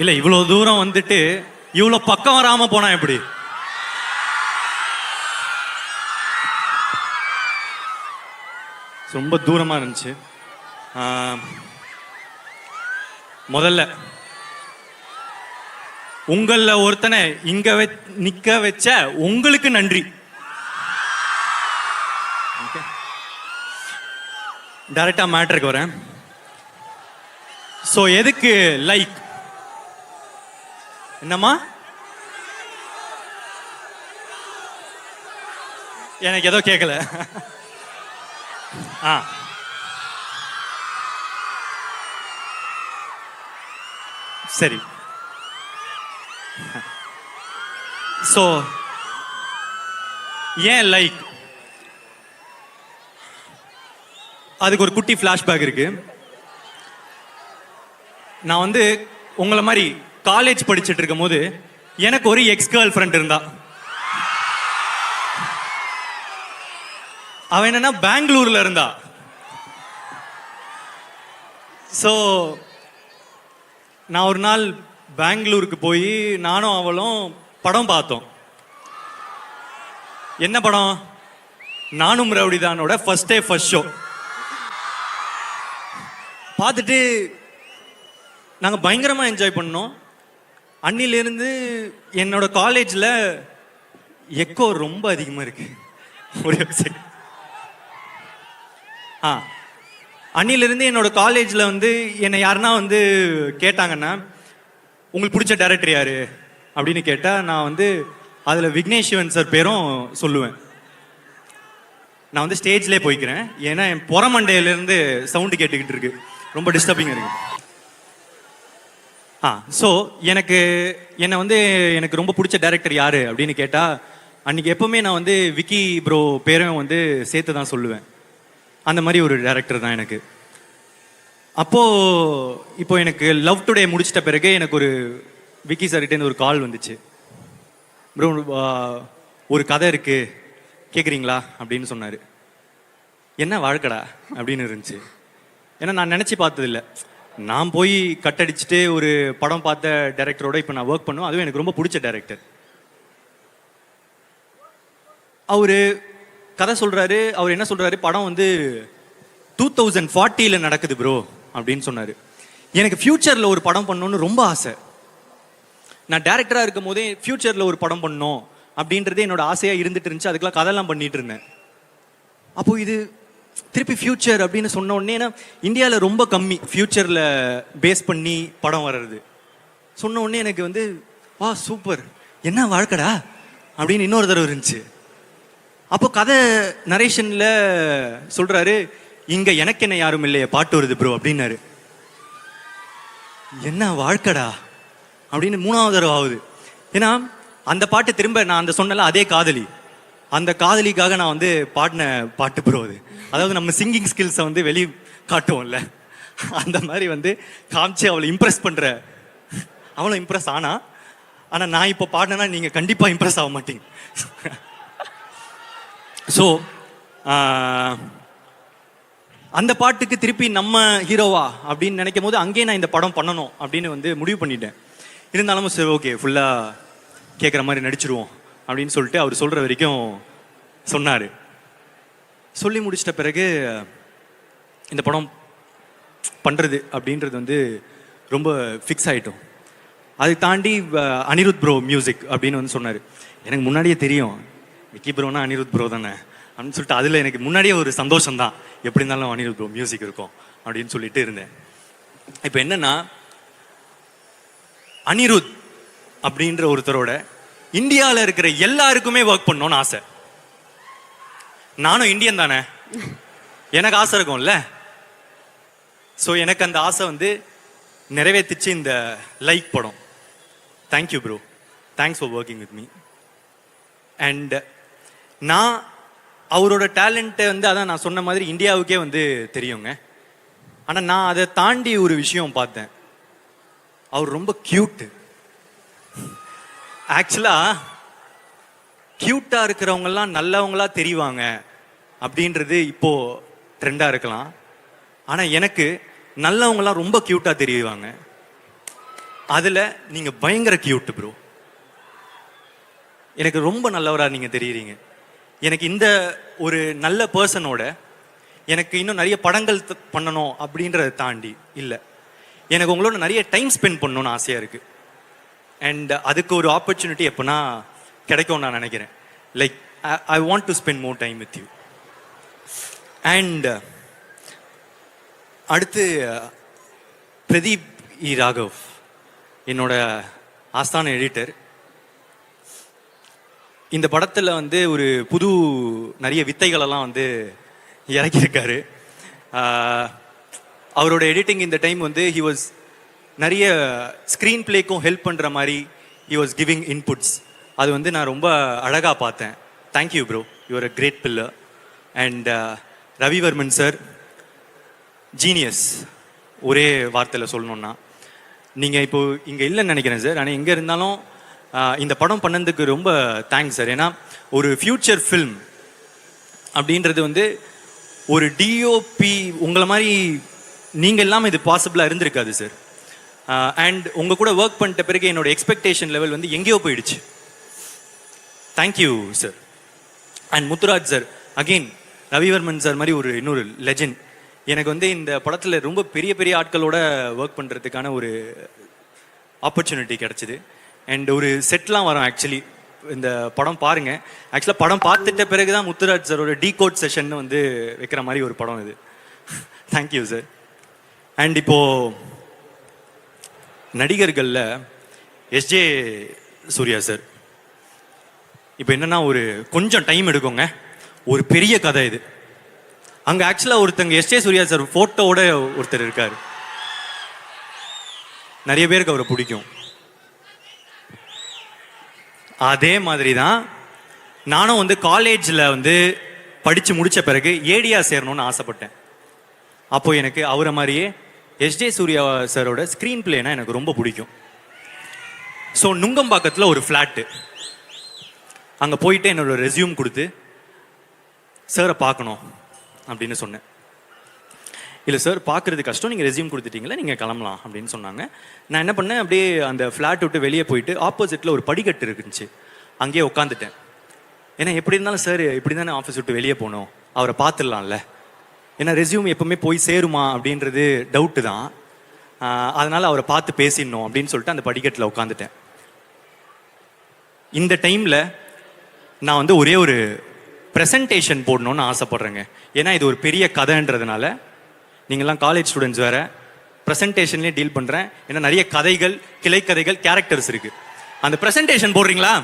இல்ல இவ்வளவு தூரம் வந்துட்டு இவ்வளவு பக்கம் வராம போனா எப்படி? ரொம்ப தூரமா இருந்துச்சு. முதல்ல உங்கள ஒருத்தனை இங்க நிக்க வச்ச உங்களுக்கு நன்றி. டைரக்டா மேட்டருக்கு வரேன். சோ எதுக்கு லைக்? என்னம்மா? எனக்கு ஏதோ கேட்கல. சரி. சோ ஏன் லைக்? அதுக்கு ஒரு குட்டி ஃபிளாஷ்பேக் இருக்கு. நான் வந்து உங்களை மாதிரி காலேஜ் படிச்சுட்டு இருக்கும் போது எனக்கு ஒரு எக்ஸ் கேர்ள் ஃப்ரெண்ட் இருந்தா. அவ என்னன்னா பெங்களூர்ல இருந்தா. சோ நான் ஒரு நாள் பெங்களூருக்கு போய் நானும் அவளும் படம் பார்த்தோம். என்ன படம்? நானும் ரவுடிதானோட ஃபர்ஸ்ட் டே ஃபர்ஸ்ட் ஷோ பார்த்துட்டு நாங்கள் பயங்கரமா என்ஜாய் பண்ணோம். அன்னிலிருந்து என்னோட காலேஜில் எக்கோ ரொம்ப அதிகமாக இருக்கு. ஒரே செகண்ட். அன்னிலிருந்து என்னோட காலேஜில் வந்து என்னை யாருன்னா வந்து கேட்டாங்கன்னா உங்களுக்கு பிடிச்ச டைரக்டர் யாரு அப்படின்னு கேட்டால் நான் வந்து அதில் விக்னேஷ் சிவன் சார் பேரும் சொல்லுவேன். நான் வந்து ஸ்டேஜ்லேயே போய்க்கிறேன், ஏன்னா என் புறமண்டையிலேருந்து சவுண்டு கேட்டுக்கிட்டு இருக்கு, ரொம்ப டிஸ்டர்பிங் இருக்கு. ஸோ என்னை வந்து எனக்கு ரொம்ப பிடிச்ச டைரக்டர் யாரு அப்படின்னு கேட்டால் அன்னைக்கு எப்பவுமே நான் வந்து விக்கி ப்ரோ பேரும் வந்து சேர்த்து தான் சொல்லுவேன். அந்த மாதிரி ஒரு டைரக்டர் தான் எனக்கு. இப்போ எனக்கு லவ் டுடே முடிச்சிட்ட பிறகு எனக்கு ஒரு விக்கி சார்கிட்டேருந்து ஒரு கால் வந்துச்சு. ப்ரோ ஒரு கதை இருக்கு கேட்குறீங்களா அப்படின்னு சொன்னார். என்ன வாழ்க்கடா அப்படின்னு இருந்துச்சு. ஏன்னா நான் நினச்சி பார்த்ததில்லை. நான் போய் கட்டடிச்சுட்டு ஒரு படம் பார்த்த டைரக்டரோட இப்போ நான் ஒர்க் பண்ணுவேன். அதுவும் எனக்கு ரொம்ப பிடிச்ச டைரக்டர். அவரு கதை சொல்றாரு. அவர் என்ன சொல்றாரு, படம் வந்து 2040 நடக்குது ப்ரோ அப்படின்னு சொன்னாரு. எனக்கு ஃபியூச்சர்ல ஒரு படம் பண்ணணும்னு ரொம்ப ஆசை. நான் டைரக்டரா இருக்கும் போதே ஃபியூச்சர்ல ஒரு படம் பண்ணணும் அப்படின்றதே என்னோட ஆசையா இருந்துட்டு இருந்துச்சு. அதுக்கெல்லாம் கதையெல்லாம் பண்ணிட்டு இருந்தேன். அப்போ இது திருப்பி ஃபியூச்சர் அப்படின்னு சொன்ன உடனே, இந்தியாவில் ரொம்ப கம்மி ஃபியூச்சரில் பேஸ் பண்ணி படம் வர்றது. சொன்ன உடனே எனக்கு வந்து வா சூப்பர், என்ன வாழ்க்கடா அப்படின்னு இன்னொரு தடவை இருந்துச்சு. அப்போ கதை நரேஷனில் சொல்கிறாரு, இங்கே எனக்கு என்ன யாரும் இல்லையே பாட்டு வருது ப்ரோ அப்படின்னாரு. என்ன வாழ்க்கடா அப்படின்னு மூணாவது தடவை ஆகுது. ஏன்னா அந்த பாட்டு திரும்ப நான் அந்த சொன்னல அதே காதலி, அந்த காதலிக்காக நான் வந்து பாடின பாட்டு ப்ரோ அது. அதாவது நம்ம சிங்கிங் ஸ்கில்ஸை வந்து வெளியே காட்டுவோம்ல, அந்த மாதிரி வந்து காமிச்சு அவளை இம்ப்ரெஸ் பண்ணுற. அவளும் இம்ப்ரெஸ் ஆனா. ஆனால் நான் இப்போ பாடினேன்னா நீங்கள் கண்டிப்பாக இம்ப்ரெஸ் ஆக மாட்டீங்க. ஸோ அந்த பாட்டுக்கு திருப்பி நம்ம ஹீரோவா அப்படின்னு நினைக்கும் போது அங்கேயே நான் இந்த படம் பண்ணணும் அப்படின்னு வந்து முடிவு பண்ணிட்டேன். இருந்தாலும் சரி ஓகே ஃபுல்லாக கேட்குற மாதிரி நடிச்சிருவோம் அப்படின்னு சொல்லிட்டு அவர் சொல்கிற வரைக்கும் சொன்னார். சொல்லி முடிச்சிட்ட பிறகு இந்த படம் பண்ணுறது அப்படின்றது வந்து ரொம்ப ஃபிக்ஸ் ஆகிட்டோம். அதை தாண்டி அனிருத் ப்ரோ மியூசிக் அப்படின்னு வந்து சொன்னார். எனக்கு முன்னாடியே தெரியும் விக்கி ப்ரோனா அனிருத் ப்ரோ தானே அப்படின்னு சொல்லிட்டு அதில் எனக்கு முன்னாடியே ஒரு சந்தோஷம்தான், எப்படி இருந்தாலும் அனிருத் ப்ரோ மியூசிக் இருக்கும் அப்படின்னு சொல்லிட்டு இருந்தேன். இப்போ என்னன்னா, அனிருத் அப்படின்ற ஒருத்தரோட இந்தியாவில் இருக்கிற எல்லாருக்குமே ஒர்க் பண்ணணும்னு ஆசை. நானும் இந்தியன் தானே, எனக்கு ஆசை இருக்கும்ல. ஸோ எனக்கு அந்த ஆசை வந்து நிறைவேற்றிச்சு இந்த லைக் படம். Thank you bro, thanks for working with me. And நான் அவரோட டேலண்ட்டை வந்து அதான் நான் சொன்ன மாதிரி இந்தியாவுக்கே வந்து தெரியுங்க. ஆனால் நான் அதை தாண்டி ஒரு விஷயம் பார்த்தேன். அவர் ரொம்ப கியூட்டு. ஆக்சுவலாக கியூட்டாக இருக்கிறவங்கெல்லாம் நல்லவங்களா தெரிவாங்க அப்படின்றது இப்போ ட்ரெண்டாக இருக்கலாம். ஆனால் எனக்கு நல்லவங்களாம் ரொம்ப கியூட்டாக தெரியுவாங்க. அதில் நீங்கள் பயங்கர கியூட் ப்ரோ. எனக்கு ரொம்ப நல்லவராக நீங்கள் தெரியுறீங்க. எனக்கு இந்த ஒரு நல்ல பர்சனோட எனக்கு இன்னும் நிறைய படங்கள் பண்ணணும் அப்படின்றத தாண்டி இல்லை, எனக்கு உங்களோட நிறைய டைம் ஸ்பெண்ட் பண்ணணும்னு ஆசையாக இருக்குது. அண்ட் அதுக்கு ஒரு ஆப்பர்ச்சுனிட்டி எப்போனா கிடைக்கும் நான் நினைக்கிறேன். Like I want to spend more time with you. And அடுத்து பிரதீப் இ ராகவ், என்னோட ஆஸ்தான எடிட்டர். இந்த படத்தில் வந்து ஒரு புது நிறைய வித்தைகளெல்லாம் வந்து இறக்கியிருக்காரு. அவரோட எடிட்டிங் இந்த டைம் வந்து ஹி வாஸ் நிறைய ஸ்க்ரீன் பிளேக்கும் ஹெல்ப் பண்ணுற மாதிரி ஹி வாஸ் கிவிங் இன்புட்ஸ். அது வந்து நான் ரொம்ப அழகாக பார்த்தேன். Thank you bro, you're a great pillar. And Ravivarman sir, genius. ஒரே வார்த்தையில் சொல்லணுன்னா, நீங்கள் இப்போ இங்கே இல்லைன்னு நினைக்கிறேன் சார், ஆனால் எங்கே இருந்தாலும் இந்த படம் பண்ணதுக்கு ரொம்ப தேங்க்ஸ் சார். ஏன்னா ஒரு ஃப்யூச்சர் ஃபில்ம் அப்படின்றது வந்து ஒரு டிஓபி உங்களை மாதிரி நீங்கள் இல்லாமல் இது பாசிபிளாக இருந்திருக்காது சார். அண்ட் உங்கள் கூட ஒர்க் பண்ணிட்ட பிறகு என்னோட எக்ஸ்பெக்டேஷன் லெவல் வந்து எங்கேயோ போயிடுச்சு. Thank you sir. And Muthuraj sir, again Ravivarman sir மாதிரி ஒரு இன்னொரு லெஜண்ட். எனக்கு வந்து இந்த படத்தில் ரொம்ப பெரிய பெரிய ஆட்களோட ஒர்க் பண்ணுறதுக்கான ஒரு ஆப்பர்ச்சுனிட்டி கிடச்சிது. அண்ட் ஒரு செட்லாம் வரும். ஆக்சுவலி இந்த படம் பாருங்க, ஆக்சுவலாக படம் பார்த்துட்ட பிறகு தான் முத்துராஜ் சாரோட டீகோட் செஷன் வந்து வைக்கிற மாதிரி ஒரு படம் இது. Thank you sir. அண்ட் இப்போ நடிகர்களில் எஸ்ஜே சூர்யா சார். இப்போ என்னன்னா ஒரு கொஞ்சம் டைம் எடுக்குங்க, ஒரு பெரிய கதை இது. அங்கே ஆக்சுவலாக ஒருத்தங்க எஸ்ஜே சூர்யா சார் ஃபோட்டோவோட ஒருத்தர் இருக்கார். நிறைய பேருக்கு அவரை பிடிக்கும். அதே மாதிரி தான் நானும் வந்து காலேஜில் வந்து படித்து முடித்த பிறகு ஏடியா சேரணும்னு ஆசைப்பட்டேன். அப்போ எனக்கு அவரை மாதிரியே எஸ்ஜே சூர்யா சாரோட ஸ்க்ரீன் பிளேனா எனக்கு ரொம்ப பிடிக்கும். ஸோ நுங்கம்பாக்கத்தில் ஒரு ஃப்ளாட்டு, அங்கே போயிட்டு என்னோட ரெஸ்யூம் கொடுத்து சாரை பார்க்கணும் அப்படின்னு சொன்னேன். இல்லை சார், பார்க்குறது கஷ்டம், நீங்கள் ரெஸ்யூம் கொடுத்துட்டீங்களா, நீங்கள் கிளம்பலாம் அப்படின்னு சொன்னாங்க. நான் என்ன பண்ணேன், அப்படியே அந்த ஃப்ளாட் விட்டு வெளியே போயிட்டு ஆப்போசிட்டில் ஒரு படிக்கட்டு இருந்துச்சு, அங்கேயே உட்காந்துட்டேன். ஏன்னா எப்படி இருந்தாலும் சார் இப்படி தானே ஆஃபீஸ் விட்டு வெளியே போகணும், அவரை பார்த்துடலாம்ல. ஏன்னா ரெஸ்யூம் எப்பவுமே போய் சேருமா அப்படின்றது டவுட்டு தான். அதனால் அவரை பார்த்து பேசிடணும் அப்படின்னு சொல்லிட்டு அந்த படிக்கட்டில் உட்காந்துட்டேன். இந்த டைமில் நான் வந்து ஒரே ஒரு ப்ரெசன்டேஷன் போடணும்னு ஆசைப்பட்றேங்க. ஏன்னா இது ஒரு பெரிய கதைன்றதுனால, நீங்கள்லாம் காலேஜ் ஸ்டூடெண்ட்ஸ் வேறு, ப்ரெசன்டேஷன்லேயே டீல் பண்ணுறேன். ஏன்னா நிறைய கதைகள், கிளை கதைகள், கேரக்டர்ஸ் இருக்குது. அந்த ப்ரெசன்டேஷன் போடுறீங்களா?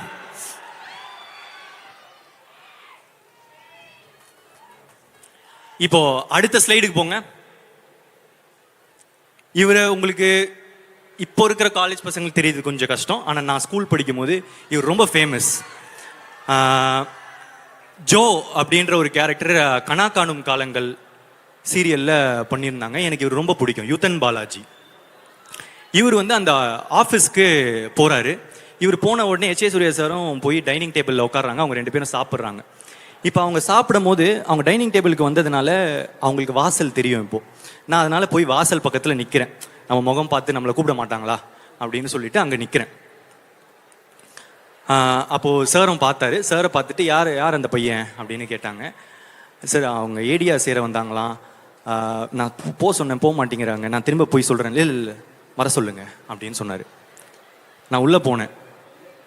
இப்போ அடுத்த ஸ்லைடுக்கு போங்க. இவரை உங்களுக்கு இப்போ இருக்கிற காலேஜ் பசங்களுக்கு தெரியுது கொஞ்சம் கஷ்டம், ஆனால் நான் ஸ்கூல் படிக்கும் போது இவர் ரொம்ப ஃபேமஸ். ஜோ அப்படின்ற ஒரு கேரக்டர் கனா காணும் காலங்கள் சீரியலில் பண்ணியிருந்தாங்க. எனக்கு இவர் ரொம்ப பிடிக்கும், யூத்தன் பாலாஜி. இவர் வந்து அந்த ஆஃபீஸ்க்கு போகிறாரு. இவர் போன உடனே எச் ஏ சூர்யா சாரும் போய் டைனிங் டேபிளில் உட்காடுறாங்க. அவங்க ரெண்டு பேரும் சாப்பிட்றாங்க. இப்போ அவங்க சாப்பிடும் போது அவங்க டைனிங் டேபிளுக்கு வந்ததுனால அவங்களுக்கு வாசல் தெரியும். இப்போது நான் அதனால் போய் வாசல் பக்கத்தில் நிற்கிறேன். நம்ம முகம் பார்த்து நம்மளை கூப்பிட மாட்டாங்களா அப்படின்னு சொல்லிட்டு அங்கே நிற்கிறேன். அப்போது சாரும் பார்த்தாரு. சாரை பார்த்துட்டு யார் அந்த பையன் அப்படின்னு கேட்டாங்க. சார், அவங்க ஏடியா சேர வந்தாங்களாம், நான் சொன்னேன், போக மாட்டேங்கிறாங்க, நான் திரும்ப போய் சொல்கிறேன். இல்லை வர சொல்லுங்க அப்படின்னு சொன்னார். நான் உள்ளே போனேன்.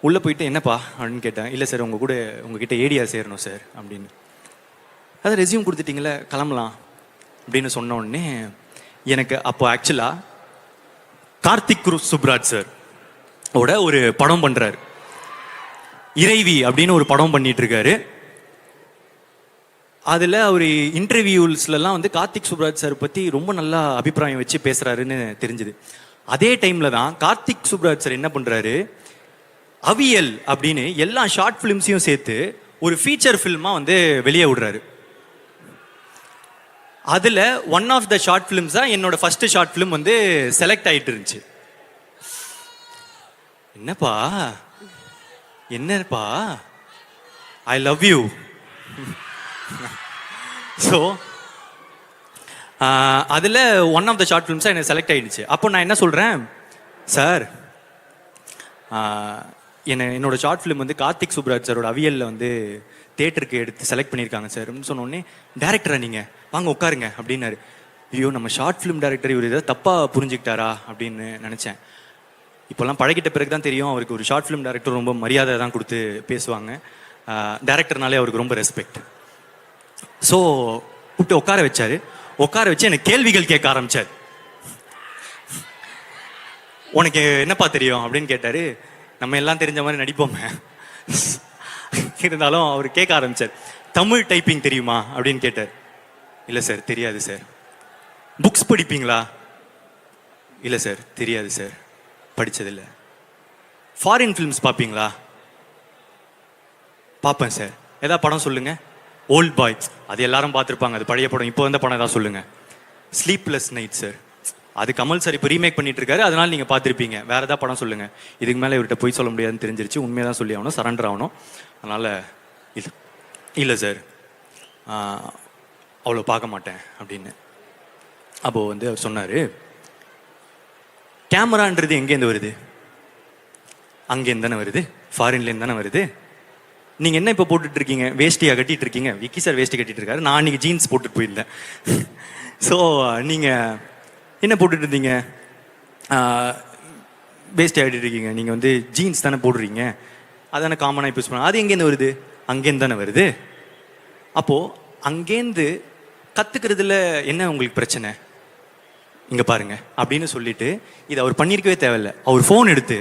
உள்ளே போயிட்டு என்னப்பா அப்படின்னு கேட்டேன். இல்லை சார், உங்ககிட்ட ஏடியா சேரணும் சார் அப்படின்னு. அதை ரெஸ்யூம் கொடுத்துட்டிங்களே, கிளம்பலாம் அப்படின்னு சொன்ன உடனே எனக்கு அப்போ ஆக்சுவலாக கார்த்திக் சுப்ராஜ் சார் ஓட ஒரு படம் பண்ணுறாரு, இறைவி அப்படின்னு ஒரு படம் பண்ணிட்டு இருக்காரு. அதில் அவர் இன்டர்வியூஸ்லாம் வந்து கார்த்திக் சுப்ராஜ் சார் பற்றி ரொம்ப நல்லா அபிப்பிராயம் வச்சு பேசுகிறாருன்னு தெரிஞ்சுது. அதே டைமில் தான் கார்த்திக் சுப்ராஜ் சார் என்ன பண்ணுறாரு, அவியல் அப்படின்னு எல்லா ஷார்ட் ஃபிலிம்ஸையும் சேர்த்து ஒரு ஃபீச்சர் ஃபில்மாக வந்து வெளியே விடுறாரு. அதில் ஒன் ஆஃப் த ஷார்ட் ஃபிலிம்ஸாக என்னோட ஃபஸ்ட்டு ஷார்ட் ஃபிலிம் வந்து செலக்ட் ஆகிட்டு இருந்துச்சு. என்னப்பா ஐ லவ் யூ. ஸோ அதில் ஒன் ஆஃப் த ஷார்ட் ஃபிலிம்ஸாக எனக்கு செலக்ட் ஆகிடுச்சு. அப்போ நான் என்ன சொல்கிறேன், சார் என்னோட ஷார்ட் ஃபிலிம் வந்து கார்த்திக் சுப்ராஜ் சாரோட அவியலில் வந்து தேட்டருக்கு எடுத்து செலக்ட் பண்ணியிருக்காங்க சார்னு சொன்னோடனே, டேரக்டரா நீங்கள் வாங்க உட்காருங்க அப்படின்னாரு. ஐயோ, நம்ம ஷார்ட் ஃபிலிம் டேரக்டர் இவர் ஏதாவது தப்பாக புரிஞ்சுக்கிட்டாரா அப்படின்னு நினச்சேன். இப்போல்லாம் பழகிட்ட பிறகு தான் தெரியும் அவருக்கு ஒரு ஷார்ட் ஃபிலிம் டேரக்டர் ரொம்ப மரியாதை தான் கொடுத்து பேசுவாங்க. டேரக்டர்னாலே அவருக்கு ரொம்ப ரெஸ்பெக்ட். ஸோ கூப்பிட்டு உட்கார வச்சாரு. உட்கார வச்சு எனக்கு கேள்விகள் கேட்க ஆரம்பிச்சார். உனக்கு என்னப்பா தெரியும் அப்படின்னு கேட்டாரு. நம்ம எல்லாம் தெரிஞ்ச மாதிரி நடிப்போமே, இருந்தாலும் அவர் கேட்க ஆரம்பிச்சார். தமிழ் டைப்பிங் தெரியுமா அப்படின்னு கேட்டார். இல்லை சார், தெரியாது சார். புக்ஸ் படிப்பீங்களா? இல்லை சார், தெரியாது சார், படித்ததில்லை. ஃபாரின் ஃபிலிம்ஸ் பார்ப்பீங்களா? பார்ப்பேன் சார். ஏதாவது படம் சொல்லுங்க. ஓல்ட் பாய், அது எல்லாரும் பார்த்துருப்பாங்க, அது பழைய படம். இப்போ வந்த படம் ஏதாவது சொல்லுங்க. ஸ்லீப்லெஸ் நைட் சார், அது கமல் சார் இப்போ ரீமேக் பண்ணிட்டு இருக்காரு, அதனால நீங்கள் பார்த்துருப்பீங்க. வேற ஏதாவது படம் சொல்லுங்க. இதுக்கு மேலே இவர்கிட்ட போய் சொல்ல முடியாதுன்னு தெரிஞ்சிருச்சு. உண்மையாக தான் சொல்லி ஆகணும், சரண்டர் ஆகணும். அதனால் இது இல்லை சார், அவ்வளோ பார்க்க மாட்டேன் அப்படின்னு. அப்போது வந்து அவர் சொன்னார், கேமரான்றது எங்கேருந்து வருது? அங்கேருந்து தானே வருது, ஃபாரின்லேருந்து தானே வருது. நீங்கள் என்ன இப்போ போட்டுட்டு இருக்கீங்க? வேஷ்டியாக கட்டிட்டு இருக்கீங்க. விக்கி சார் வேஷ்டி கட்டிட்டு இருக்காரு, நான் அன்றைக்கி ஜீன்ஸ் போட்டுட்டு போயிருந்தேன். ஸோ நீங்கள் என்ன போட்டுட்டு இருந்தீங்க? வேஷ்டி ஆகிட்டு இருக்கீங்க. நீங்கள் வந்து ஜீன்ஸ் தானே போடுறீங்க, அதானே காமனாக யூஸ் பண்ண. அது எங்கேருந்து வருது? அங்கேருந்து தானே வருது. அப்போது அங்கேருந்து கற்றுக்கிறதுல என்ன உங்களுக்கு பிரச்சனை? இங்கே பாருங்க அப்படின்னு சொல்லிட்டு, இது அவர் பண்ணியிருக்கவே தேவையில்லை. அவர் ஃபோன் எடுத்து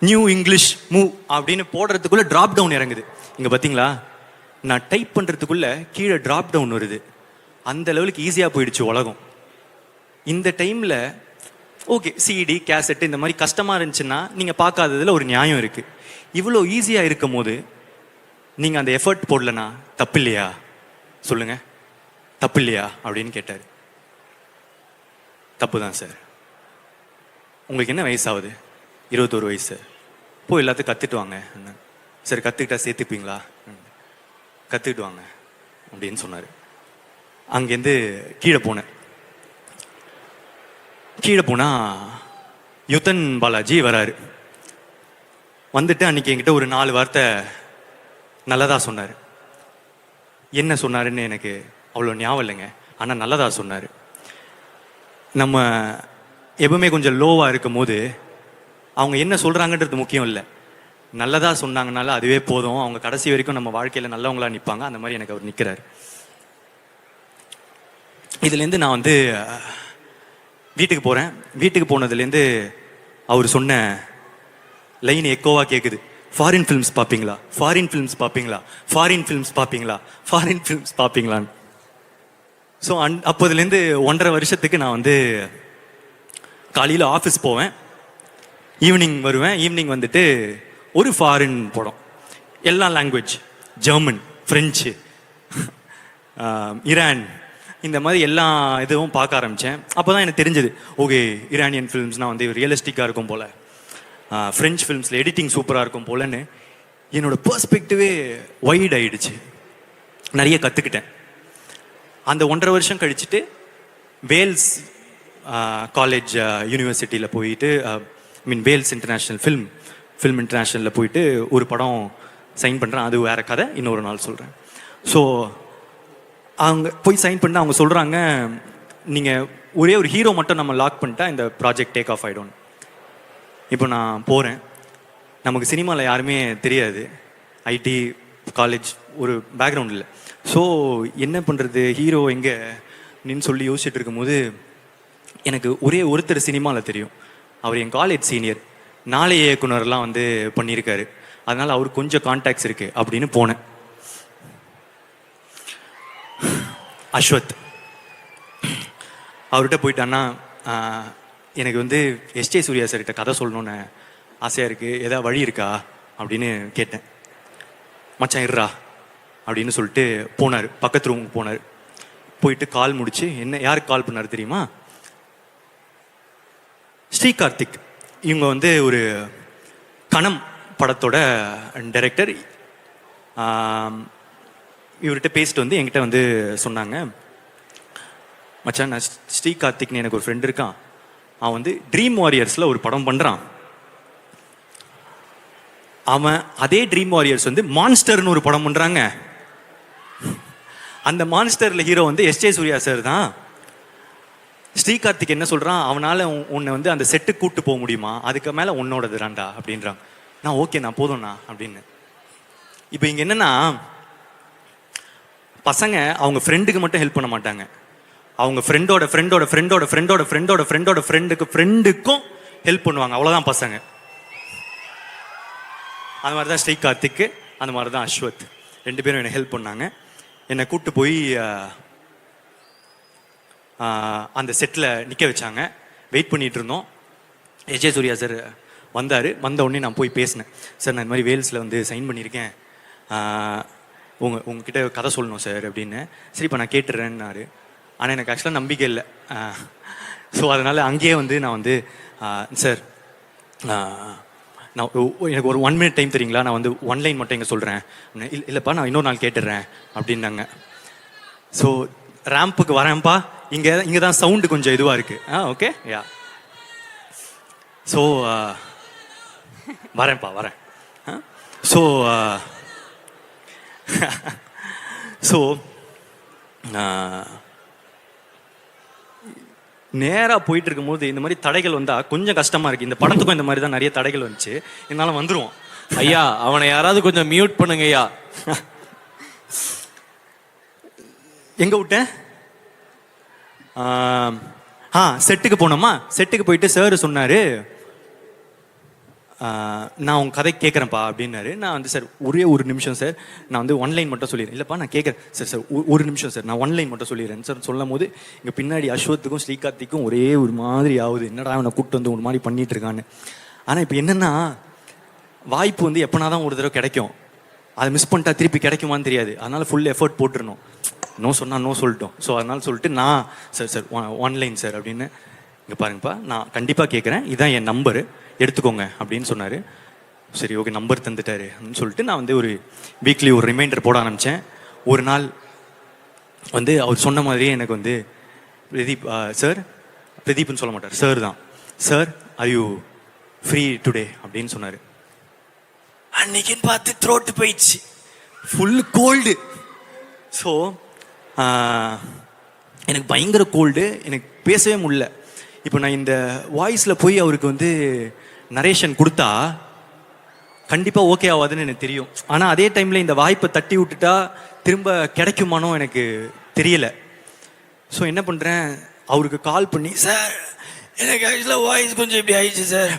நியூ இங்கிலீஷ் மூவ் அப்படின்னு போடுறதுக்குள்ளே ட்ராப் டவுன் இறங்குது. இங்கே பார்த்தீங்களா, நான் டைப் பண்ணுறதுக்குள்ளே கீழே ட்ராப் டவுன் வருது. அந்த லெவலுக்கு ஈஸியாக போயிடுச்சு உலகம். இந்த டைமில் ஓகே, சிடி கேசட்டு இந்த மாதிரி கஷ்டமாக இருந்துச்சுன்னா நீங்கள் பார்க்காததில் ஒரு நியாயம் இருக்குது. இவ்வளோ ஈஸியாக இருக்கும் போது நீங்கள் அந்த எஃபர்ட் போடலனா தப்பு இல்லையா? சொல்லுங்கள், தப்பு இல்லையா அப்படின்னு கேட்டார். தப்பு தான் சார். உங்களுக்கு என்ன வயசாகுது? 21 வயசு. போய் எல்லாத்தையும் கற்றுட்டு வாங்க. சரி, கற்றுக்கிட்டா சேர்த்துப்பீங்களா? கற்றுக்கிட்டு வாங்க அப்படின்னு சொன்னார். அங்கேருந்து கீழே போனேன். கீழே போனால் யுத்தன் பாலாஜி வராரு. வந்துட்டு அன்றைக்கி என்கிட்ட ஒரு 4 வார்த்தை நல்லதாக சொன்னார். என்ன சொன்னாருன்னு எனக்கு அவ்வளோ ஞாபகம் இல்லைங்க, ஆனால் நல்லதாக சொன்னார். நம்ம எப்பவுமே கொஞ்சம் லோவாக இருக்கும் போது அவங்க என்ன சொல்கிறாங்கன்றது முக்கியம் இல்லை, நல்லதாக சொன்னாங்கனால அதுவே போதும். அவங்க கடைசி வரைக்கும் நம்ம வாழ்க்கையில் நல்லவங்களா நிற்பாங்க. அந்த மாதிரி எனக்கு அவர் நிற்கிறார். இதுலேருந்து நான் வந்து வீட்டுக்கு போகிறேன். வீட்டுக்கு போனதுலேருந்து அவர் சொன்ன லைன் எக்கோவாக கேட்குது. ஃபாரின் ஃபிலிம்ஸ் பார்ப்பீங்களா? ஃபாரின் ஃபிலிம்ஸ் பார்ப்பீங்களா? ஃபாரின் ஃபிலிம்ஸ் பார்ப்பீங்களா? ஃபாரின் ஃபிலிம்ஸ் பார்ப்பீங்களான்னு. ஸோ அப்போதுலேருந்து 1.5 வருஷத்துக்கு நான் வந்து காலையில் ஆஃபீஸ் போவேன், ஈவினிங் வருவேன். ஈவினிங் வந்துட்டு ஒரு ஃபாரின் படம், எல்லா லாங்குவேஜ், ஜெர்மன், ஃப்ரெஞ்சு, ஈரான், இந்த மாதிரி எல்லா இதுவும் பார்க்க ஆரம்பித்தேன். அப்போ தான் எனக்கு தெரிஞ்சது, ஓகே ஈரானியன் ஃபிலிம்ஸ்னால் வந்து ரியலிஸ்டிக்காக இருக்கும் போல், ஃப்ரெஞ்ச் ஃபிலிம்ஸில் எடிட்டிங் சூப்பராக இருக்கும் போலன்னு என்னோடய பெர்ஸ்பெக்டிவே வைட் ஆகிடுச்சு. நிறைய கற்றுக்கிட்டேன். அந்த 1.5 வருஷம் கழிச்சுட்டு வேல்ஸ் காலேஜ் யூனிவர்சிட்டியில் போயிட்டு, வேல்ஸ் இன்டர்நேஷ்னல் ஃபில்ம் இன்டர்நேஷ்னலில் போயிட்டு ஒரு படம் சைன் பண்ணுறேன். அது வேறு கதை, இன்னொரு நாள் சொல்கிறேன். ஸோ அவங்க போய் சைன் பண்ண அவங்க சொல்கிறாங்க, நீங்கள் ஒரே ஒரு ஹீரோ மட்டும் நம்ம லாக் பண்ணிட்டா இந்த ப்ராஜெக்ட் டேக் ஆஃப் ஆகிடும். இப்போ நான் போகிறேன், நமக்கு சினிமாவில் யாருமே தெரியாது, ஐடி காலேஜ் ஒரு பேக்ரவுண்ட் இல்லை. ஸோ என்ன பண்ணுறது, ஹீரோ எங்கே நின்னு சொல்லி யோசிச்சுட்டு இருக்கும்போது எனக்கு ஒரே ஒருத்தர் சினிமாவில் தெரியும். அவர் என் காலேஜ் சீனியர், நாளைய இயக்குனர்லாம் வந்து பண்ணியிருக்காரு, அதனால் அவருக்கு கொஞ்சம் கான்டாக்ட்ஸ் இருக்குது அப்படின்னு போனேன். அஸ்வத். அவர்கிட்ட போயிட்டான்னா, எனக்கு வந்து எஸ்ஜே சூர்யா சார்கிட்ட கதை சொல்லணுன்னு ஆசையாக இருக்குது, ஏதாவது வழி இருக்கா அப்படின்னு கேட்டேன். மச்சான் இருறா அப்படின்னு சொல்லிட்டு போனார். பக்கத்து ரூமுக்கு போனார். போயிட்டு கால் முடிச்சு, என்ன யாருக்கு கால் பண்ணார் தெரியுமா? ஸ்ரீ கார்த்திக். இவங்க வந்து ஒரு கணம் படத்தோட டைரக்டர். இவர்கிட்ட பேசிட்டு வந்து என்கிட்ட வந்து சொன்னாங்க, மச்சான் நான் ஸ்ரீ கார்த்திக்னு எனக்கு ஒரு ஃப்ரெண்ட் இருக்கான், அவன் வந்து ட்ரீம் வாரியர்ஸில் ஒரு படம் பண்ணுறான். அவன் அதே ட்ரீம் வாரியர்ஸ் வந்து மான்ஸ்டர்னு ஒரு படம் பண்ணுறாங்க. அந்த மான்ஸ்டரில் ஹீரோ வந்து எஸ் ஜே சூர்யா சார் தான். ஸ்ரீகார்த்திக் என்ன சொல்கிறான், அவனால் உன்னை வந்து அந்த செட்டுக்கு கூப்பிட்டு போக முடியுமா, அதுக்கு மேலே உன்னோடது ராண்டா அப்படின்றான். நான் ஓகே நான் போதும்ண்ணா அப்படின்னு. இப்போ இங்கே என்னென்னா, பசங்க அவங்க ஃப்ரெண்டுக்கு மட்டும் ஹெல்ப் பண்ண மாட்டாங்க, அவங்க ஃப்ரெண்டோட ஃப்ரெண்டோட ஃப்ரெண்டோட ஃப்ரெண்டோட ஃப்ரெண்டோட ஃப்ரெண்டோட ஃப்ரெண்டுக்கும் ஹெல்ப் பண்ணுவாங்க. அவ்வளோதான் பசங்க. அந்த மாதிரி தான் ஸ்ரீகார்த்திக்கு, அந்த மாதிரி தான் அஸ்வத், 2 பேரும் என்னை ஹெல்ப் பண்ணாங்க. என்னை கூப்பிட்டு போய் அந்த செட்டில் நிற்க வச்சாங்க. வெயிட் பண்ணிகிட்டு இருந்தோம். எஸ் ஜே சூர்யா சார் வந்தார். வந்த உடனே நான் போய் பேசினேன். சார் நான் இந்த மாதிரி வேல்ஸில் வந்து சைன் பண்ணியிருக்கேன், உங்ககிட்ட கதை சொல்லணும் சார் அப்படின்னு. சரிப்பா நான் கேட்டுறேன்னாரு. ஆனால் எனக்கு ஆக்சுவலாக நம்பிக்கை இல்லை. ஸோ அதனால் அங்கேயே வந்து நான் வந்து சார் நான் எனக்கு ஒரு 1 minute டைம் தெரியுங்களா, நான் வந்து 1 line மட்டும் இங்கே சொல்கிறேன். இல்லைப்பா நான் இன்னொரு நாள் கேட்டுடுறேன் அப்படின்னாங்க. ஸோ ரேம்புக்கு வரேன்ப்பா, இங்கே தான் சவுண்டு கொஞ்சம் இதுவாக இருக்குது. Okay yeah. ஸோ வரேன்ப்பா வரேன். ஸோ ஸோ நேராக போயிட்டு இருக்கும்போது இந்த மாதிரி தடைகள் வந்தால் கொஞ்சம் கஷ்டமாக இருக்குது. இந்த படத்துக்கும் இந்த மாதிரி தான் நிறைய தடைகள் வந்துச்சு. என்னால் வந்துடுவோம். ஐயா அவனை யாராவது கொஞ்சம் மியூட் பண்ணுங்க ஐயா. எங்கே விட்டேன்? செட்டுக்கு போனோமா. செட்டுக்கு போயிட்டு சார் சொன்னார், நான் உங்கள் கதை கேட்குறேன்ப்பா அப்படின்னாரு. நான் வந்து சார் ஒரே ஒரு நிமிஷம் சார், நான் வந்து 1 line மட்டும் சொல்லிடுறேன். இல்லைப்பா நான் கேட்குறேன் சார். சார் ஒரு நிமிஷம் சார், நான் 1 line மட்டும் சொல்லிடுறேன் சார் சொல்லும் போது இங்கே பின்னாடி அஸ்வத்துக்கும் ஸ்ரீகார்த்திக்கும் ஒரே ஒரு மாதிரி ஆகுது. என்னடா அவனை கூப்பிட்டு வந்து ஒரு மாதிரி பண்ணிட்டு இருக்கான்னு. ஆனால் இப்போ என்னென்னா, வாய்ப்பு வந்து எப்போனா தான் ஒரு தடவை கிடைக்கும். அதை மிஸ் பண்ணிட்டா திருப்பி கிடைக்குமான்னு தெரியாது. அதனால் ஃபுல் எஃபர்ட் போட்டுருணும். நோ சொன்னால் நோ சொல்லிட்டோம். ஸோ அதனால் சொல்லிட்டு நான் சார் சார் 1 line சார் அப்படின்னு, இங்கே பாருங்கப்பா நான் கண்டிப்பாக கேட்குறேன், இதுதான் என் நம்பரு எடுத்துக்கோங்க அப்படின்னு சொன்னார். சரி ஓகே நம்பர் தந்துட்டாரு அப்படின்னு சொல்லிட்டு நான் வந்து ஒரு வீக்லி ஒரு ரிமைண்டர் போட ஆரம்பித்தேன். ஒரு நாள் வந்து அவர் சொன்ன மாதிரியே எனக்கு வந்து பிரதீப் சார், பிரதீப்னு சொல்ல மாட்டார் சார் தான், sir are you free today அப்படின்னு சொன்னார். அன்னைக்குன்னு பார்த்து த்ரோட்டு போயிடுச்சு, ஃபுல் கோல்டு. ஸோ எனக்கு பயங்கர கோல்டு, எனக்கு பேசவே முடியல. இப்போ நான் இந்த வாய்ஸில் போய் அவருக்கு வந்து நரேஷன் கொடுத்தா கண்டிப்பாக ஓகே ஆகாதுன்னு எனக்கு தெரியும். ஆனால் அதே டைமில் இந்த வாய்ப்பை தட்டி விட்டுட்டா திரும்ப கிடைக்குமானோ எனக்கு தெரியல. ஸோ என்ன பண்ணுறேன், அவருக்கு கால் பண்ணி சார் எனக்கு ஆக்சுவலாக வாய்ஸ் கொஞ்சம் இப்படி ஆயிடுச்சு சார்,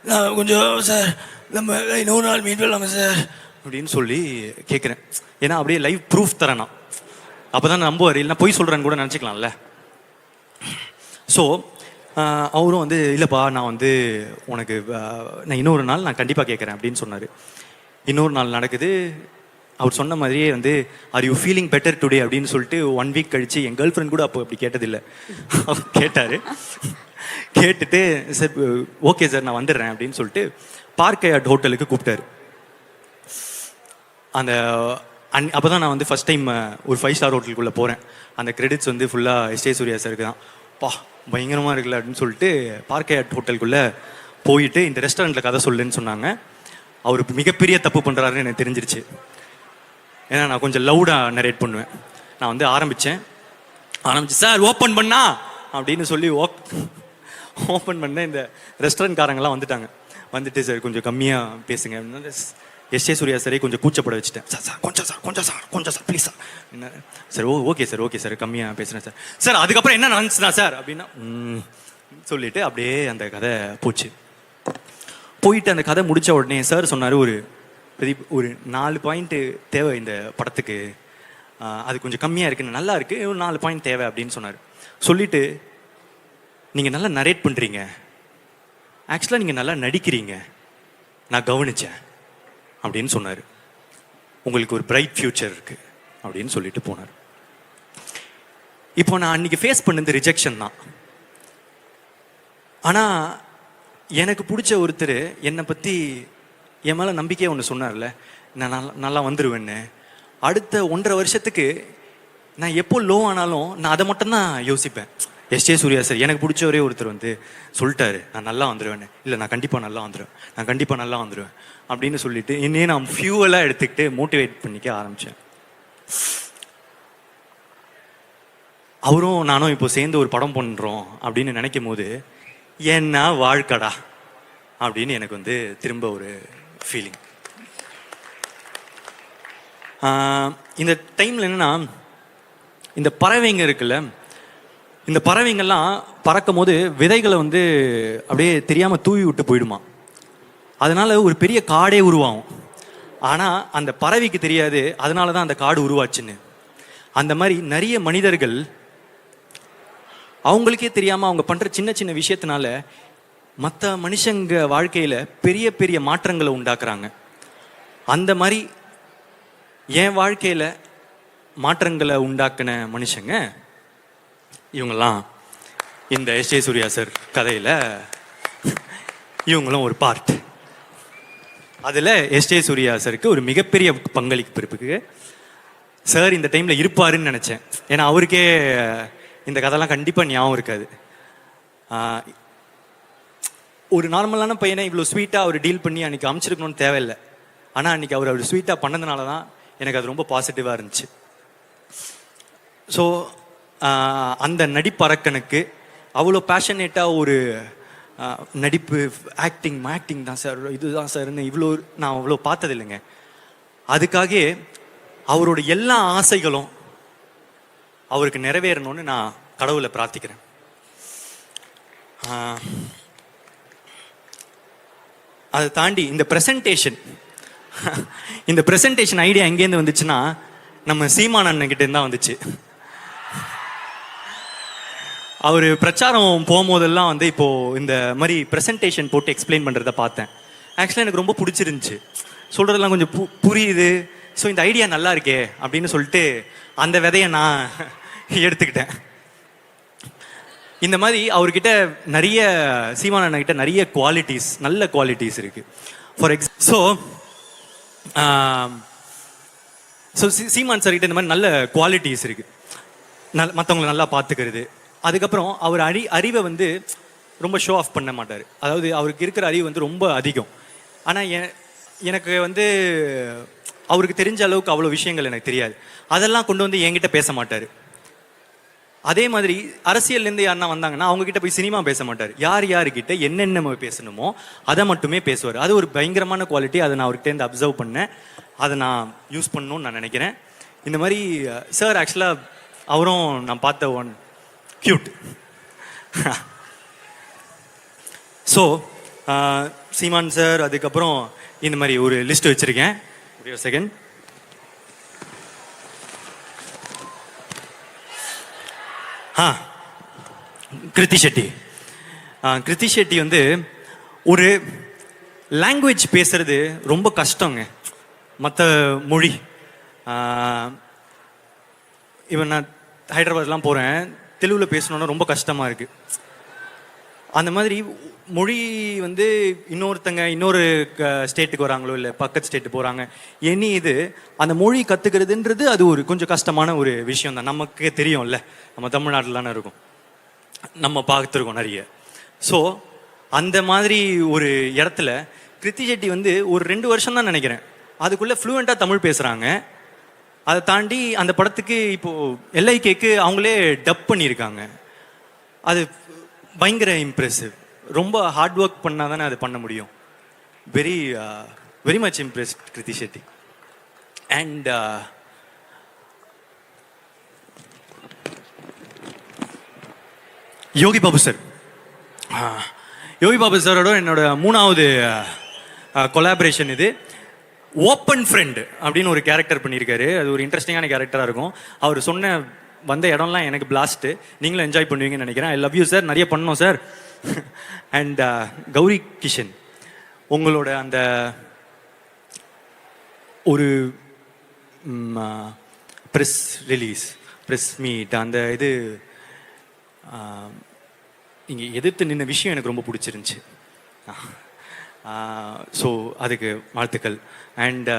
நான் கொஞ்சம் சார் நம்ம இன்னொரு நாள் மீட் பண்ணலாமா சார் அப்படின்னு சொல்லி கேட்குறேன். ஏன்னா அப்படியே லைவ் ப்ரூஃப் தரேன் நான், அப்போ தான் நம்புவார். இல்லைனா பொய் சொல்கிறேன்னு கூட நினச்சிக்கலாம்ல. ஸோ அவரும் வந்து இல்லைப்பா நான் வந்து உனக்கு நான் இன்னொரு நாள் நான் கண்டிப்பாக கேட்குறேன் அப்படின்னு சொன்னார். இன்னொரு நாள் நடக்குது. அவர் சொன்ன மாதிரியே வந்து are you feeling better today அப்படின்னு சொல்லிட்டு 1 week கழிச்சு, என் கேர்ள் ஃப்ரெண்ட் கூட அப்போ அப்படி கேட்டதில்லை, அவர் கேட்டார். கேட்டுட்டு சார் ஓகே சார் நான் வந்துடுறேன் அப்படின்னு சொல்லிட்டு பார்க் ஹோட்டலுக்கு கூப்பிட்டாரு. அந்த அப்போ தான் நான் வந்து ஃபஸ்ட் டைம் ஒரு 5 star ஹோட்டலுக்குள்ளே போகிறேன். அந்த கிரெடிட்ஸ் வந்து ஃபுல்லாக எஸ் ஜே சூர்யா சாருக்கு தான். பா பயங்கரமாக இருக்குல்ல அப்படின்னு சொல்லிட்டு பார்க் ஹோட்டலுக்குள்ளே போயிட்டு இந்த ரெஸ்டாரண்ட்டில் கதை சொல்லுன்னு சொன்னாங்க. அவர் மிகப்பெரிய தப்பு பண்ணுறாருன்னு எனக்கு தெரிஞ்சிருச்சு. ஏன்னா நான் கொஞ்சம் லவுடாக நரேட் பண்ணுவேன். நான் வந்து ஆரம்பித்து சார் ஓப்பன் பண்ணா அப்படின்னு சொல்லி ஓப்பன் பண்ண இந்த ரெஸ்டாரண்ட்காரங்கெல்லாம் வந்துட்டாங்க. வந்துட்டு சார் கொஞ்சம் கம்மியாக பேசுங்க அப்படின்னா எஸ் ஜே சூர்யா சாரே கொஞ்சம் கூச்சப்பட வச்சுட்டேன். சார் சார் கொஞ்சம் சார் ப்ளீஸ் சார் என்ன சார். ஓகே சார் கம்மியாக பேசுகிறேன் சார். சார் அதுக்கப்புறம் என்ன நடந்துச்சுனா சார் அப்படின்னா சொல்லிவிட்டு அப்படியே அந்த கதை போயிட்டு அந்த கதை முடித்த உடனே சார் சொன்னார், ஒரு 4 point தேவை இந்த படத்துக்கு, அது கொஞ்சம் கம்மியாக இருக்குன்னு, நல்லா இருக்குது, ஒரு 4 point தேவை அப்படின்னு சொன்னார். சொல்லிவிட்டு நீங்கள் நல்லா நரேட் பண்ணுறீங்க, ஆக்சுவலாக நீங்கள் நல்லா நடிக்கிறீங்க, நான் கவனித்தேன் அப்படின்னு சொன்னார். உங்களுக்கு ஒரு பிரைட் ஃபியூச்சர் இருக்குது அப்படின்னு சொல்லிட்டு போனார். இப்போ நான் அன்றைக்கி ஃபேஸ் பண்ணது ரிஜெக்ஷன் தான். ஆனால் எனக்கு பிடிச்ச ஒருத்தர் என்னை பற்றி என் மேலே நம்பிக்கையாக ஒன்று சொன்னார்ல, நான் நல்லா வந்துடுவேன்னு. அடுத்த 1.5 வருஷத்துக்கு நான் எப்போ லோ ஆனாலும் நான் அதை மட்டும்தான் யோசிப்பேன். எஸ்ஜே சூர்யா சார் எனக்கு பிடிச்ச ஒரே ஒருத்தர் வந்து சொல்லிட்டாரு, நான் நல்லா வந்துடுவேன். இல்லை, நான் கண்டிப்பாக நல்லா வந்துடுவேன், நான் கண்டிப்பாக நல்லா வந்துடுவேன் அப்படின்னு சொல்லிட்டு என்னையே நான் ஃபியூவலாக எடுத்துக்கிட்டு மோட்டிவேட் பண்ணிக்க ஆரம்பித்தேன். அவரும் நானும் இப்போ சேர்ந்து ஒரு படம் பண்ணுறோம் அப்படின்னு நினைக்கும் போது என்ன வாழ்க்கடா அப்படின்னு எனக்கு வந்து திரும்ப ஒரு ஃபீலிங். இந்த டைமில் என்னென்னா, இந்த பறவைங்க இருக்குல்ல, இந்த பறவைங்கள்லாம் பறக்கும் போது விதைகளை வந்து அப்படியே தெரியாமல் தூவி விட்டு போயிடுமா. அதனால ஒரு பெரிய காடே உருவாகும். ஆனால் அந்த பறவைக்கு தெரியாது அதனால தான் அந்த காடு உருவாச்சுன்னு. அந்த மாதிரி நிறைய மனிதர்கள் அவங்களுக்கே தெரியாமல் அவங்க பண்ணுற சின்ன சின்ன விஷயத்தினால மற்ற மனுஷங்க வாழ்க்கையில் பெரிய பெரிய மாற்றங்களை உண்டாக்குறாங்க. அந்த மாதிரி என் வாழ்க்கையில் மாற்றங்களை உண்டாக்குன மனுஷங்க இவங்கெல்லாம் இந்த எஸ்ஜே சூர்யா சார் கதையில் இவங்களும் ஒரு பார்ட். அதில் எஸ்ஜே சூர்யா சாருக்கு ஒரு மிகப்பெரிய பங்களிப்பு இருக்கு. சார் இந்த டைமில் இருப்பாருன்னு நினச்சேன். ஏன்னா அவருக்கே இந்த கதைலாம் கண்டிப்பாக ஞாபகம் இருக்காது. ஒரு நார்மலான பையனை இவ்வளோ ஸ்வீட்டாக அவர் டீல் பண்ணி அன்றைக்கி அமைச்சிருக்கணும்னு தேவையில்லை. ஆனால் அன்றைக்கி அவர் ஸ்வீட்டாக பண்ணதுனால தான் எனக்கு அது ரொம்ப பாசிட்டிவாக இருந்துச்சு. ஸோ அந்த நடிப்பறக்கனுக்கு அவ்வளோ பேஷனேட்டாக ஒரு நடிப்பு ஆக்டிங் தான் சார், இதுதான் சார்னு நான் அவ்வளோ பார்த்தது இல்லைங்க. அதுக்காக அவரோட எல்லா ஆசைகளும் அவருக்கு நிறைவேறணும்னு நான் கடவுளை பிரார்த்திக்கிறேன். அதை தாண்டி இந்த ப்ரெசன்டேஷன் ஐடியா எங்கேருந்து வந்துச்சுன்னா நம்ம சீமான் அண்ணன் கிட்ட இருந்தா வந்துச்சு. அவர் பிரச்சாரம் போகும்போதெல்லாம் வந்து இப்போ இந்த மாதிரி ப்ரெசன்டேஷன் போட்டு எக்ஸ்பிளைன் பண்ணுறத பார்த்தேன். ஆக்சுவலாக எனக்கு ரொம்ப பிடிச்சிருந்துச்சு, சொல்கிறதெல்லாம் கொஞ்சம் புரியுது. ஸோ இந்த ஐடியா நல்லா இருக்கே அப்படின்னு சொல்லிட்டு அந்த விதையை நான் எடுத்துக்கிட்டேன். இந்த மாதிரி அவர்கிட்ட நிறைய சீமான் அண்ணன்கிட்ட நிறைய நல்ல குவாலிட்டிஸ் இருக்கு. ஸோ சீமான் சார் கிட்ட இந்த மாதிரி நல்ல குவாலிட்டிஸ் இருக்கு. மற்றவங்களை நல்லா பார்த்துக்கிறது. அதுக்கப்புறம் அவர் அறிவை வந்து ரொம்ப ஷோ ஆஃப் பண்ண மாட்டார். அதாவது அவருக்கு இருக்கிற அறிவு வந்து ரொம்ப அதிகம். ஆனால் எனக்கு வந்து அவருக்கு தெரிஞ்ச அளவுக்கு அவ்வளோ விஷயங்கள் எனக்கு தெரியாது. அதெல்லாம் கொண்டு வந்து என்கிட்ட பேச மாட்டார். அதே மாதிரி அரசியல்லேருந்து யாருன்னா வந்தாங்கன்னா அவங்ககிட்ட போய் சினிமா பேச மாட்டார். யார்கிட்ட என்னென்ன பேசணுமோ அதை மட்டுமே பேசுவார். அது ஒரு பயங்கரமான குவாலிட்டி. அதை நான் அவர்கிட்ட அப்சர்வ் பண்ணேன். அதை நான் யூஸ் பண்ணணும்னு நான் நினைக்கிறேன். இந்த மாதிரி சார் ஆக்சுவலாக அவரும் நான் பார்த்த ஒன் கியூட். ஸோ சீமான் சார், அதுக்கப்புறம் இந்த மாதிரி ஒரு லிஸ்ட் வச்சுருக்கேன். ஒரு செகண்ட். கிருத்தி ஷெட்டி வந்து ஒரு லாங்குவேஜ் பேசுறது ரொம்ப கஷ்டங்க. மற்ற மொழி, இவன் நான் ஹைதராபாத்லாம் போகிறேன், தெலுங்கில் பேசணுன்னா ரொம்ப கஷ்டமாக இருக்குது. அந்த மாதிரி மொழி வந்து இன்னொரு ஸ்டேட்டுக்கு வராங்களோ இல்லை பக்கத்து ஸ்டேட்டு போகிறாங்க, இது அந்த மொழி கற்றுக்கிறதுன்றது அது ஒரு கொஞ்சம் கஷ்டமான ஒரு விஷயம் தான். நமக்கே தெரியும்ல, நம்ம தமிழ்நாட்டில் தானே இருக்கும், நம்ம பார்த்துருக்கோம் நிறைய. ஸோ அந்த மாதிரி ஒரு இடத்துல கிருத்தி ஷெட்டி வந்து ஒரு 2 வருஷம் தான் நினைக்கிறேன், அதுக்குள்ளே ஃப்ளூயண்ட்டாக தமிழ் பேசுகிறாங்க. அதை தாண்டி அந்த படத்துக்கு இப்போது LIKக்கு அவங்களே டப் பண்ணியிருக்காங்க. அது பயங்கர இம்ப்ரெசிவ். ரொம்ப ஹார்ட் ஒர்க் பண்ணால் தானே அது பண்ண முடியும். Very much impressed Krithi Shetty. And Yogi Babu சாரோட என்னோட 3வது கொலாபரேஷன் இது. ஓப்பன் ஃப்ரெண்ட் அப்படின்னு ஒரு கேரக்டர் பண்ணியிருக்காரு. அது ஒரு இன்ட்ரெஸ்டிங்கான கேரக்டராக இருக்கும். அவர் சொன்ன வந்த இடம்லாம் எனக்கு பிளாஸ்ட்டு. நீங்களும் என்ஜாய் பண்ணுவீங்கன்னு நினைக்கிறேன். ஐ லவ் யூ சார், நிறைய பண்ணோம் சார். அண்ட் கௌரி கிஷன், உங்களோட அந்த ஒரு ப்ரெஸ் மீட், அந்த இது இங்கே எதிர்த்து நின்ன விஷயம் எனக்கு ரொம்ப பிடிச்சிருந்துச்சு. ஸோ அதுக்கு வாழ்த்துக்கள். அண்ட்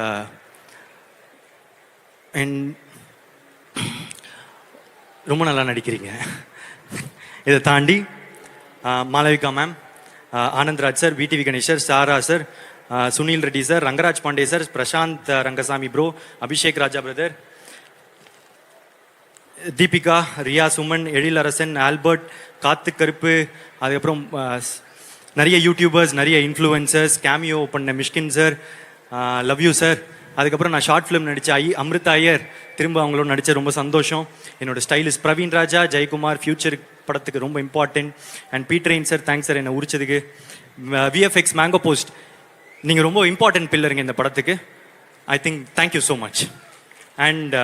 ரொம்ப நல்லா நடிக்கிறீங்க. இதை தாண்டி Malavika ma'am, Anandraj sir, VTV கணேஷர், Sara sir, Sunil Reddy sir, Rangaraj Pandey sir, Prashanth Rangaswamy bro, Abhishek Raja brother, Deepika, Riya Suman, Ezhilarasan, Albert, Kathu Karuppu, அதுக்கப்புறம் நிறைய யூடியூபர்ஸ், நிறைய இன்ஃப்ளூயன்சர்ஸ், கேமியோ பண்ண Mysskin sir, love you sir. அதுக்கப்புறம் நான் ஷார்ட் ஃபிலிம் நடித்த அமிர்தா ஐயர், திரும்ப அவங்களோட நடித்த ரொம்ப சந்தோஷம். என்னோட ஸ்டைலிஸ்ட் பிரவீன் ராஜா, ஜெயக்குமார், ஃபியூச்சர் படத்துக்கு ரொம்ப important. And Peter Hein sir, thanks sir என்னை உரிச்சதுக்கு. விஎஃப்எக்ஸ் மேங்கோ போஸ்ட், நீங்கள் ரொம்ப இம்பார்ட்டன்ட் பில்லருங்க இந்த படத்துக்கு. I think thank you so much. And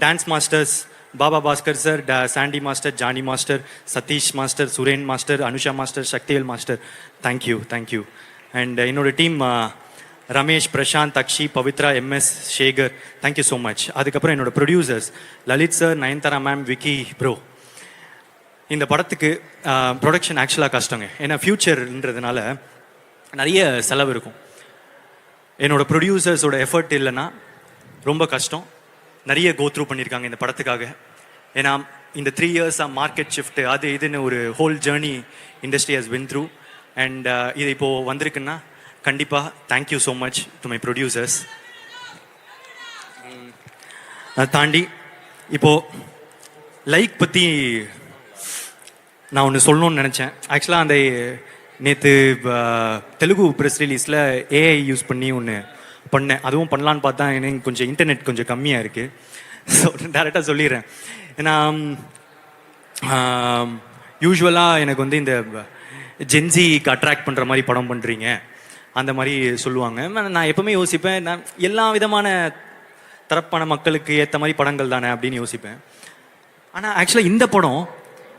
dance masters, Baba Bhaskar sir, Sandy master, Johnny master, Sathish master, Suren master, Anusha master, Sakthivel master, thank you thank you. And என்னோட team Ramesh, Prashanth, Akshi, Pavithra, MS, Sekhar, thank you so much. அதுக்கப்புறம் என்னோட producers Lalith sir, Nayanthara ma'am, Vicky bro. இந்த படத்துக்கு ப்ரொடக்ஷன் ஆக்சுவலாக கஷ்டங்க. ஏன்னா ஃப்யூச்சர்ன்றதுனால நிறைய செலவு இருக்கும். என்னோட ப்ரொடியூசர்ஸோட எஃபர்ட் இல்லைன்னா ரொம்ப கஷ்டம். நிறைய கோத்ரூ பண்ணியிருக்காங்க இந்த படத்துக்காக. ஏன்னா இந்த 3 இயர்ஸாக மார்க்கெட் ஷிஃப்ட் அது இதுன்னு ஒரு whole journey industry has win through. And இது இப்போது வந்திருக்குன்னா கண்டிப்பாக thank you so much to my producers. அதை தாண்டி இப்போது லைக் பற்றி நான் ஒன்று சொல்லணும்னு நினச்சேன். ஆக்சுவலாக அந்த நேற்று தெலுங்கு ப்ரெஸ் ரிலீஸில் ஏஐ யூஸ் பண்ணி ஒன்று பண்ணேன். அதுவும் பண்ணலான்னு பார்த்தா எனக்கு கொஞ்சம் இன்டர்நெட் கொஞ்சம் கம்மியாக இருக்குது. ஸோ டேரெக்டாக சொல்லிடுறேன். ஏன்னா யூஸ்வலாக எனக்கு வந்து இந்த ஜென்சிக்கு அட்ராக்ட் பண்ணுற மாதிரி படம் பண்ணுறீங்க அந்த மாதிரி சொல்லுவாங்க. நான் எப்பவுமே யோசிப்பேன், நான் எல்லா விதமான தரப்பான மக்களுக்கு ஏற்ற மாதிரி படங்கள் தானே அப்படின்னு யோசிப்பேன். ஆனால் ஆக்சுவலாக இந்த படம்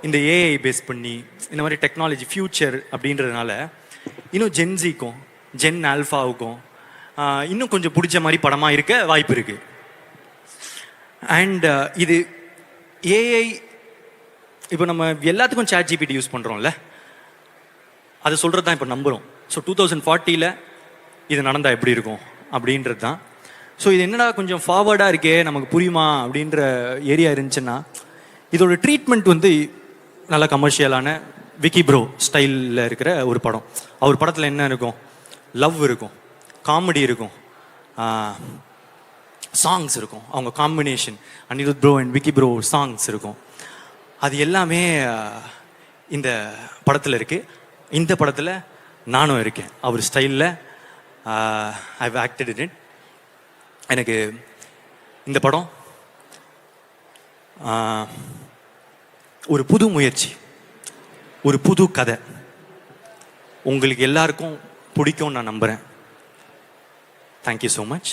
இந்த ஏஐ பேஸ் பண்ணி இந்த மாதிரி டெக்னாலஜி ஃப்யூச்சர் அப்படின்றதுனால இன்னும் ஜென்சிக்கும் ஜென் ஆல்ஃபாவுக்கும் இன்னும் கொஞ்சம் பிடிச்ச மாதிரி படமாக இருக்க வாய்ப்பு இருக்குது. அண்ட் இது ஏஐ இப்போ நம்ம எல்லாத்துக்கும் ChatGPT யூஸ் பண்ணுறோம்ல, அதை சொல்கிறது தான் இப்போ நம்புகிறோம். ஸோ 2040 இது நடந்தால் எப்படி இருக்கும் அப்படின்றது தான். ஸோ இது என்னடா கொஞ்சம் ஃபார்வர்டாக இருக்கே, நமக்கு புரியுமா அப்படின்ற ஏரியா இருந்துச்சுன்னா இதோட ட்ரீட்மெண்ட் வந்து நல்ல கமர்ஷியலான விக்கி ப்ரோ ஸ்டைலில் இருக்கிற ஒரு படம். அவர் படத்தில் என்ன இருக்கும்? லவ் இருக்கும், காமெடி இருக்கும், சாங்ஸ் இருக்கும். அவங்க combination Anirudh bro and Vicky bro songs இருக்கும். அது எல்லாமே இந்த படத்தில் இருக்குது. இந்த படத்தில் நானும் இருக்கேன் அவர் ஸ்டைலில். I have acted in it. எனக்கு இந்த படம் ஒரு புது முயற்சி, ஒரு புது கதை. உங்களுக்கு எல்லாருக்கும் பிடிக்கும்னு நான் நம்புகிறேன். Thank you so much.